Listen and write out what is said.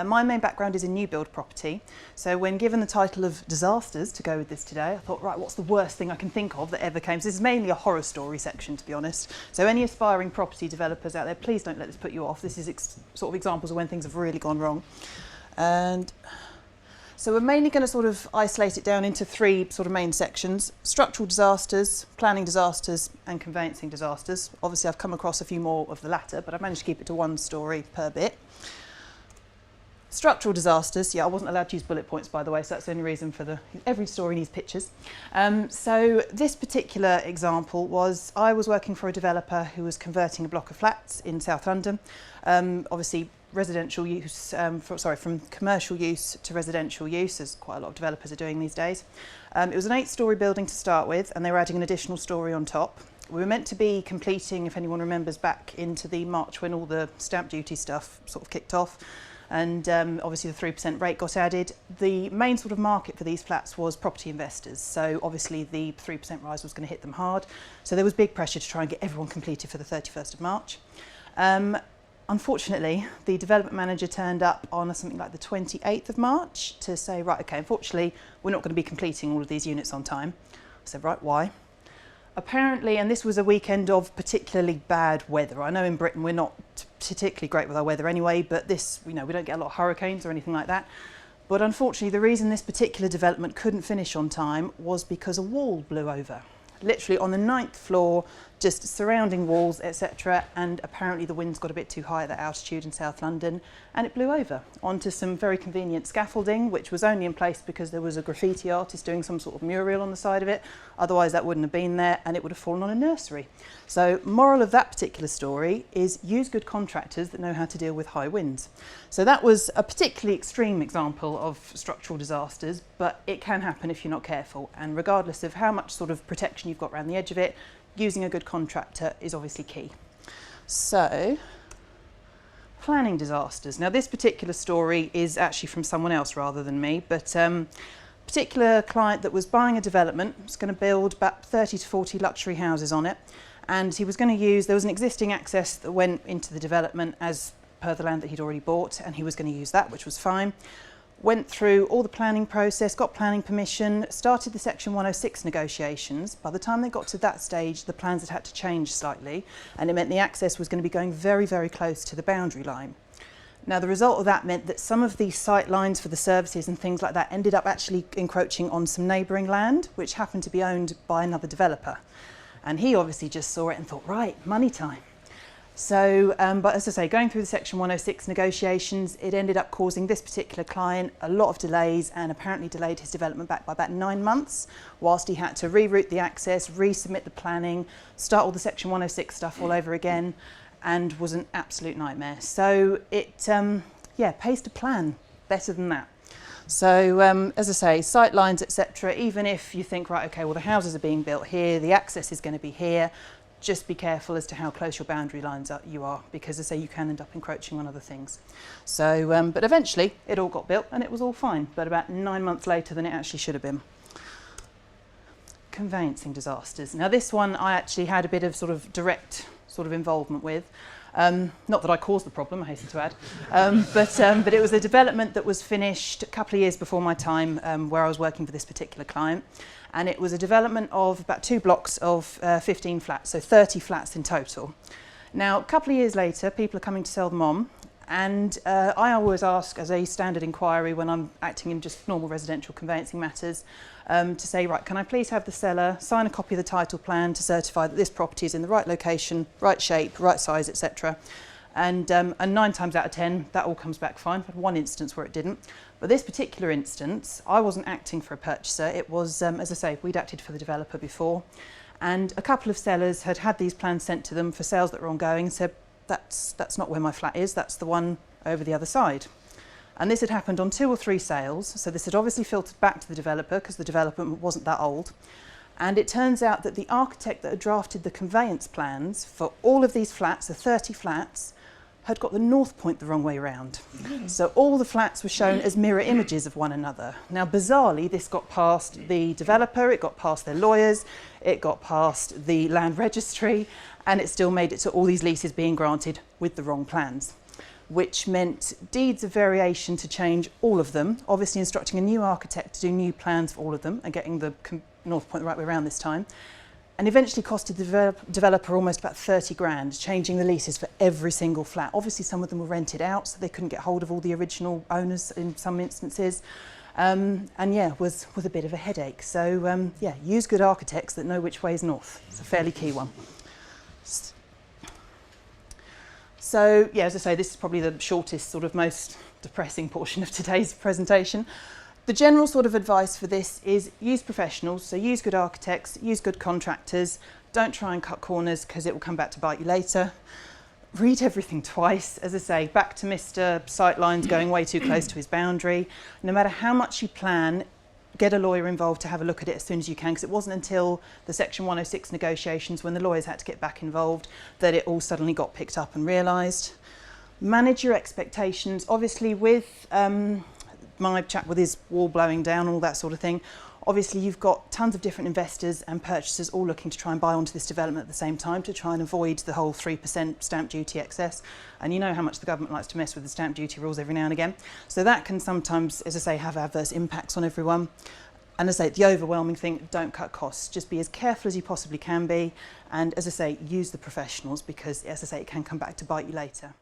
My main background is in new build property, so when given the title of disasters to go with this today, I thought, right, what's the worst thing I can think of that ever came? So this is mainly a horror story section, to be honest. So any aspiring property developers out there, please don't let this put you off. This is sort of examples of when things have really gone wrong. And so we're mainly going to sort of isolate it down into three sort of main sections: structural disasters, planning disasters, and conveyancing disasters. Obviously I've come across a few more of the latter, but I've managed to keep it to one story per bit. Structural disasters, yeah, I wasn't allowed to use bullet points, by the way, so that's the only reason for every story needs pictures. So this particular example was, I was working for a developer who was converting a block of flats in South London, obviously residential use, from commercial use to residential use, as quite a lot of developers are doing these days. It was an 8-storey building to start with, and they were adding an additional storey on top. We were meant to be completing, if anyone remembers, back into the March when all the stamp duty stuff sort of kicked off. And obviously the 3% rate got added. The main sort of market for these flats was property investors, so obviously the 3% rise was going to hit them hard. So there was big pressure to try and get everyone completed for the 31st of March. Unfortunately, the development manager turned up on something like the 28th of March to say, right, okay, unfortunately, we're not going to be completing all of these units on time. I said, right, why? Apparently, and this was a weekend of particularly bad weather. I know in Britain we're not particularly great with our weather anyway, but this, we don't get a lot of hurricanes or anything like that. But unfortunately, the reason this particular development couldn't finish on time was because a wall blew over. Literally on the 9th floor, just surrounding walls, etc. And apparently the winds got a bit too high at that altitude in South London, and it blew over onto some very convenient scaffolding, which was only in place because there was a graffiti artist doing some sort of mural on the side of it. Otherwise that wouldn't have been there, and it would have fallen on a nursery. So moral of that particular story is use good contractors that know how to deal with high winds. So that was a particularly extreme example of structural disasters, but it can happen if you're not careful, and regardless of how much sort of protection you've got around the edge of it, using a good contractor is obviously key. So, planning disasters. Now this particular story is actually from someone else rather than me, but particular client that was buying a development, was going to build about 30 to 40 luxury houses on it, and he was going to use, there was an existing access that went into the development as per the land that he'd already bought, and he was going to use that, which was fine. Went through all the planning process, got planning permission, started the Section 106 negotiations. By the time they got to that stage, the plans had to change slightly, and it meant the access was going to be going very, very close to the boundary line. Now, the result of that meant that some of the sight lines for the services and things like that ended up actually encroaching on some neighbouring land, which happened to be owned by another developer. And he obviously just saw it and thought, right, money time. So, but as I say, going through the Section 106 negotiations, it ended up causing this particular client a lot of delays, and apparently delayed his development back by about 9 months, whilst he had to reroute the access, resubmit the planning, start all the Section 106 stuff all over again, and was an absolute nightmare. So it, pays to plan better than that. So, as I say, sight lines, etc., even if you think, right, okay, well, the houses are being built here, the access is going to be here, just be careful as to how close your boundary lines you are, because as I say, you can end up encroaching on other things. So, but eventually it all got built and it was all fine, but about 9 months later than it actually should have been. Conveyancing disasters. Now this one I actually had a bit of sort of direct sort of involvement with. Not that I caused the problem, I hasten to add, but it was a development that was finished a couple of years before my time, where I was working for this particular client. And it was a development of about 2 blocks of 15 flats, so 30 flats in total. Now, a couple of years later, people are coming to sell them on, and I always ask, as a standard inquiry when I'm acting in just normal residential conveyancing matters, to say, right, can I please have the seller sign a copy of the title plan to certify that this property is in the right location, right shape, right size, etc. And 9 times out of 10, that all comes back fine. I've had one instance where it didn't. But this particular instance, I wasn't acting for a purchaser. It was, as I say, we'd acted for the developer before. And a couple of sellers had had these plans sent to them for sales that were ongoing and said, that's not where my flat is, that's the one over the other side. And this had happened on 2 or 3 sales. So this had obviously filtered back to the developer because the development wasn't that old. And it turns out that the architect that had drafted the conveyance plans for all of these flats, the 30 flats, had got the north point the wrong way around. So all the flats were shown as mirror images of one another. Now, bizarrely, this got past the developer, it got past their lawyers, it got past the land registry, and it still made it to all these leases being granted with the wrong plans. which meant deeds of variation to change all of them, obviously instructing a new architect to do new plans for all of them and getting the North Point the right way around this time, and eventually costed the developer almost about 30 grand, changing the leases for every single flat. Obviously some of them were rented out, so they couldn't get hold of all the original owners in some instances. And yeah, was a bit of a headache. So yeah, use good architects that know which way is north. It's a fairly key one. So yeah, as I say, this is probably the shortest, sort of most depressing portion of today's presentation. The general sort of advice for this is use professionals, so use good architects, use good contractors, don't try and cut corners because it will come back to bite you later. Read everything twice, as I say, back to Mr. Sightlines going way too close to his boundary. No matter how much you plan, get a lawyer involved to have a look at it as soon as you can, because it wasn't until the Section 106 negotiations, when the lawyers had to get back involved, that it all suddenly got picked up and realised. Manage your expectations. Obviously with my chap with his wall blowing down, all that sort of thing, obviously you've got tons of different investors and purchasers all looking to try and buy onto this development at the same time to try and avoid the whole 3% stamp duty excess. And you know how much the government likes to mess with the stamp duty rules every now and again. So that can sometimes, as I say, have adverse impacts on everyone. And as I say, the overwhelming thing, don't cut costs. Just be as careful as you possibly can be. And as I say, use the professionals because, as I say, it can come back to bite you later.